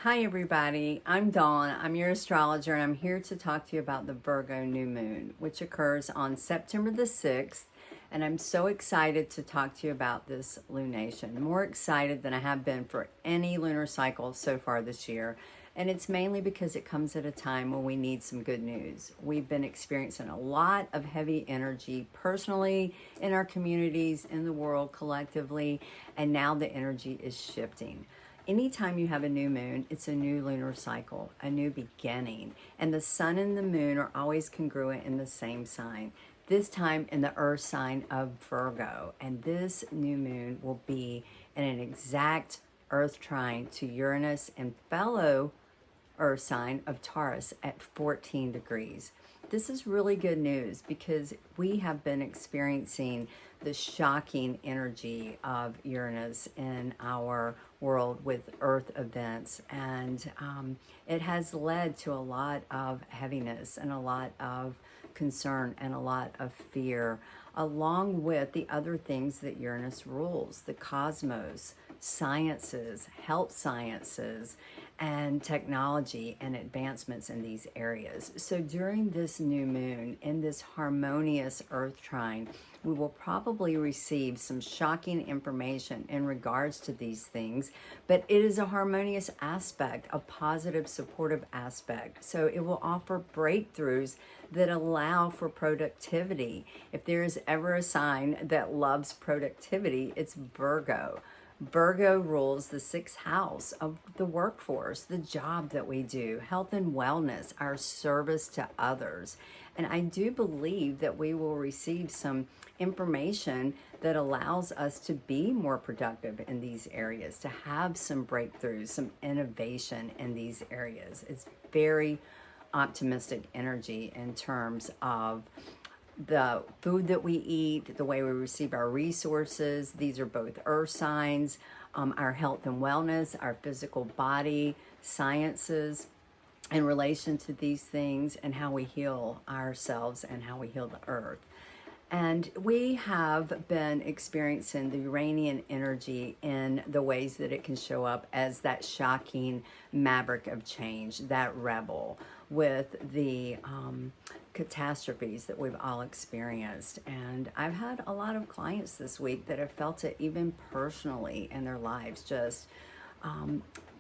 Hi everybody, I'm Dawn. I'm your astrologer and I'm here to talk to you about the Virgo New Moon, which occurs on September the 6th. And I'm so excited to talk to you about this lunation. More excited than I have been for any lunar cycle so far this year. And it's mainly because it comes at a time when we need some good news. We've been experiencing a lot of heavy energy personally, in our communities, in the world collectively, and now the energy is shifting. Anytime you have a new moon, it's a new lunar cycle, a new beginning. And the sun and the moon are always congruent in the same sign, this time in the earth sign of Virgo. And this new moon will be in an exact earth trine to Uranus and fellow earth sign of Taurus at 14 degrees. This is really good news because we have been experiencing the shocking energy of Uranus in our world with Earth events, and it has led to a lot of heaviness and a lot of concern and a lot of fear, along with the other things that Uranus rules: the cosmos, sciences, health sciences, and technology and advancements in these areas. So during this new moon, in this harmonious earth trine, we will probably receive some shocking information in regards to these things, but it is a harmonious aspect, a positive, supportive aspect. So it will offer breakthroughs that allow for productivity. If there is ever a sign that loves productivity, it's Virgo. Virgo rules the sixth house of the workforce, the job that we do, health and wellness, our service to others. And I do believe that we will receive some information that allows us to be more productive in these areas, to have some breakthroughs, some innovation in these areas. It's very optimistic energy in terms of the food that we eat, the way we receive our resources. These are both earth signs, our health and wellness, our physical body, sciences in relation to these things, and how we heal ourselves and how we heal the earth. And we have been experiencing the Uranian energy in the ways that it can show up as that shocking maverick of change, that rebel, with the catastrophes that we've all experienced. And I've had a lot of clients this week that have felt it even personally in their lives, just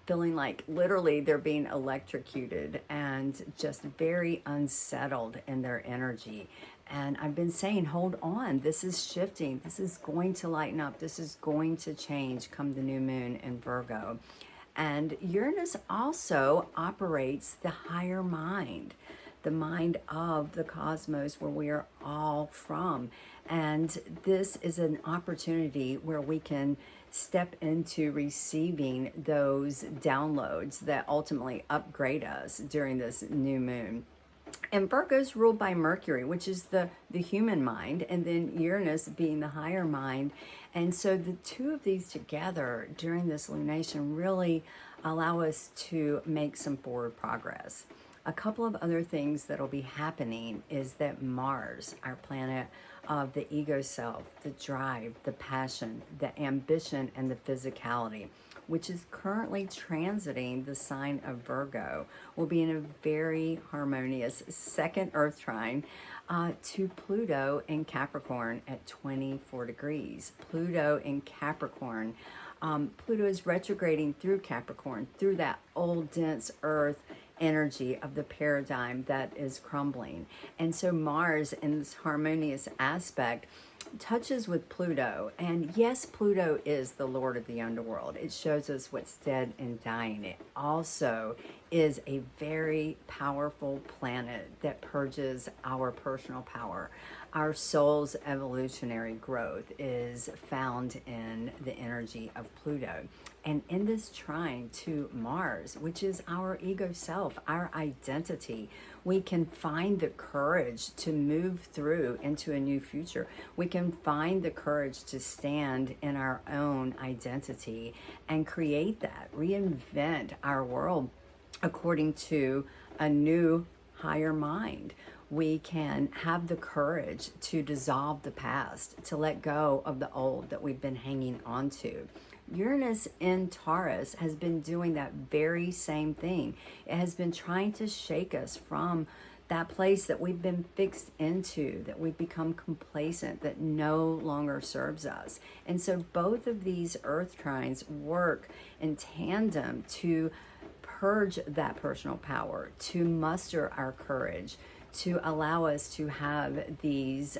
feeling like literally they're being electrocuted and just very unsettled in their energy. And I've been saying, hold on, this is shifting. This is going to lighten up. This is going to change come the new moon in Virgo. And Uranus also operates the higher mind, the mind of the cosmos where we are all from. And this is an opportunity where we can step into receiving those downloads that ultimately upgrade us during this new moon. And Virgo's ruled by Mercury, which is the human mind, and then Uranus being the higher mind. And so the two of these together during this lunation really allow us to make some forward progress. A couple of other things that'll be happening is that Mars, our planet of the ego self, the drive, the passion, the ambition, and the physicality, which is currently transiting the sign of Virgo, will be in a very harmonious second earth trine to Pluto in Capricorn at 24 degrees. Pluto in Capricorn. Pluto is retrograding through Capricorn, through that old dense earth energy of the paradigm that is crumbling. And so Mars in this harmonious aspect touches with Pluto. And yes, Pluto is the lord of the underworld. It shows us what's dead and dying. It also is a very powerful planet that purges our personal power. Our soul's evolutionary growth is found in the energy of Pluto. And in this trine to Mars, which is our ego self, our identity, we can find the courage to move through into a new future. We can find the courage to stand in our own identity and create that, reinvent our world according to a new higher mind. We can have the courage to dissolve the past, to let go of the old that we've been hanging on to. Uranus in Taurus has been doing that very same thing. It has been trying to shake us from that place that we've been fixed into, that we've become complacent, that no longer serves us. And so both of these earth trines work in tandem to purge that personal power, to muster our courage, to allow us to have these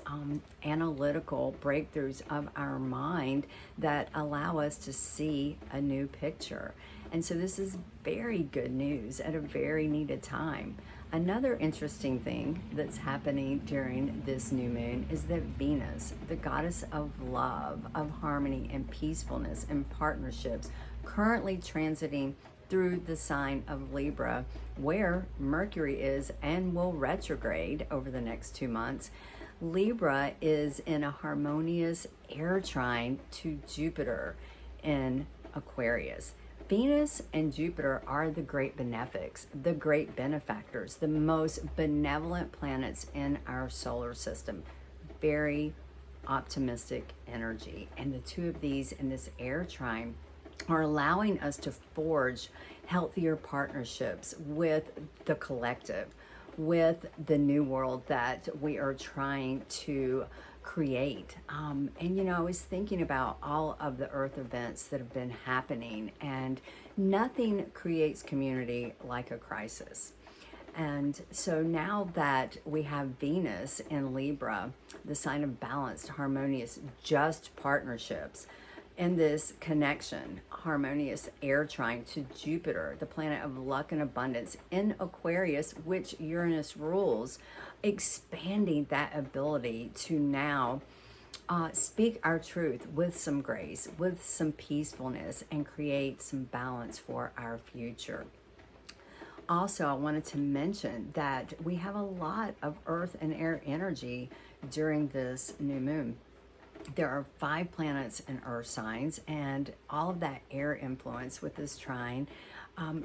analytical breakthroughs of our mind that allow us to see a new picture. And so this is very good news at a very needed time. Another interesting thing that's happening during this new moon is that Venus, the goddess of love, of harmony and peacefulness and partnerships, currently transiting through the sign of Libra, where Mercury is and will retrograde over the next 2 months. Libra is in a harmonious air trine to Jupiter in Aquarius. Venus and Jupiter are the great benefics, the great benefactors, the most benevolent planets in our solar system. Very optimistic energy. And the two of these in this air trine are allowing us to forge healthier partnerships with the collective, with the new world that we are trying to create. And you know, I was thinking about all of the earth events that have been happening, and nothing creates community like a crisis. And so now that we have Venus in Libra, the sign of balanced, harmonious, just partnerships, and this connection, harmonious air trine to Jupiter, the planet of luck and abundance in Aquarius, which Uranus rules, expanding that ability to now speak our truth with some grace, with some peacefulness, and create some balance for our future. Also, I wanted to mention that we have a lot of earth and air energy during this new moon. There are 5 planets in earth signs, and all of that air influence with this trine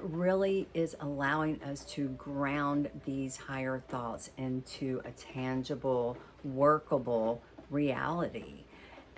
really is allowing us to ground these higher thoughts into a tangible, workable reality.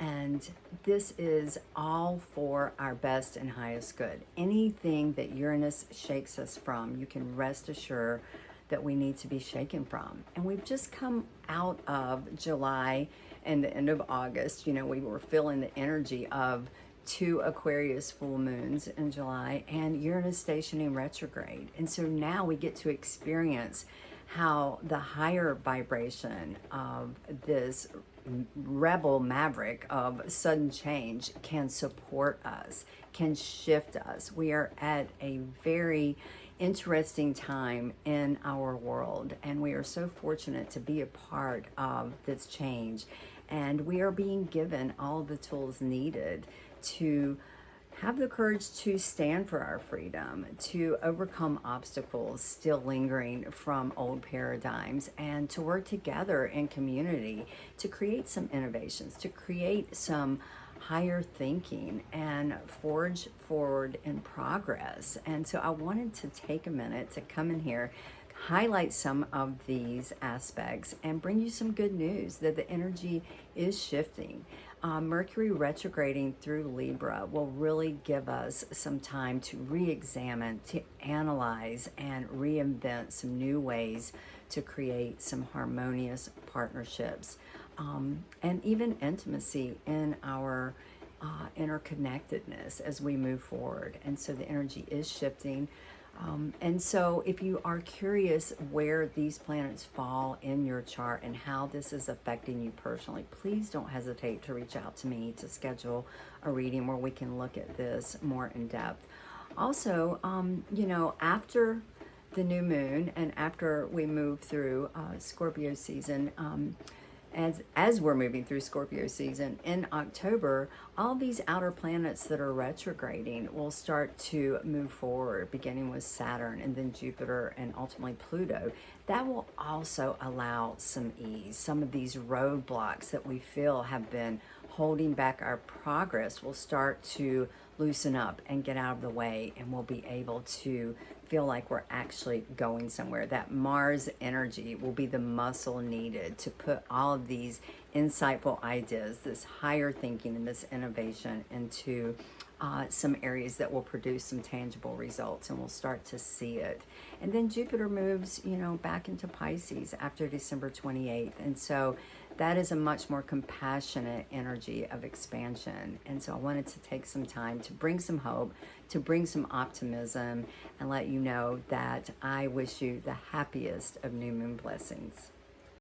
And this is all for our best and highest good. Anything that Uranus shakes us from, you can rest assured that we need to be shaken from. And we've just come out of July and the end of August. You know, we were feeling the energy of 2 Aquarius full moons in July and Uranus stationing retrograde. And so now we get to experience how the higher vibration of this rebel maverick of sudden change can support us, can shift us. We are at a very interesting time in our world, and we are so fortunate to be a part of this change. And we are being given all the tools needed to have the courage to stand for our freedom, to overcome obstacles still lingering from old paradigms, and to work together in community to create some innovations, to create some higher thinking and forge forward in progress. And so I wanted to take a minute to come in here, highlight some of these aspects, and bring you some good news that the energy is shifting. Mercury retrograding through Libra will really give us some time to re-examine, to analyze, and reinvent some new ways to create some harmonious partnerships, and even intimacy in our interconnectedness as we move forward. And so the energy is shifting. And so if you are curious where these planets fall in your chart and how this is affecting you personally, please don't hesitate to reach out to me to schedule a reading where we can look at this more in depth. Also, you know, after the new moon and after we move through Scorpio season, as we're moving through Scorpio season in October, all these outer planets that are retrograding will start to move forward, beginning with Saturn and then Jupiter and ultimately Pluto. That will also allow some ease. Some of these roadblocks that we feel have been holding back our progress will start to loosen up and get out of the way, and we'll be able to feel like we're actually going somewhere. That Mars energy will be the muscle needed to put all of these insightful ideas, this higher thinking and this innovation into some areas that will produce some tangible results, and we'll start to see it. And then Jupiter moves, you know, back into Pisces after December 28th. And so that is a much more compassionate energy of expansion. And so I wanted to take some time to bring some hope, to bring some optimism, and let you know that I wish you the happiest of new moon blessings.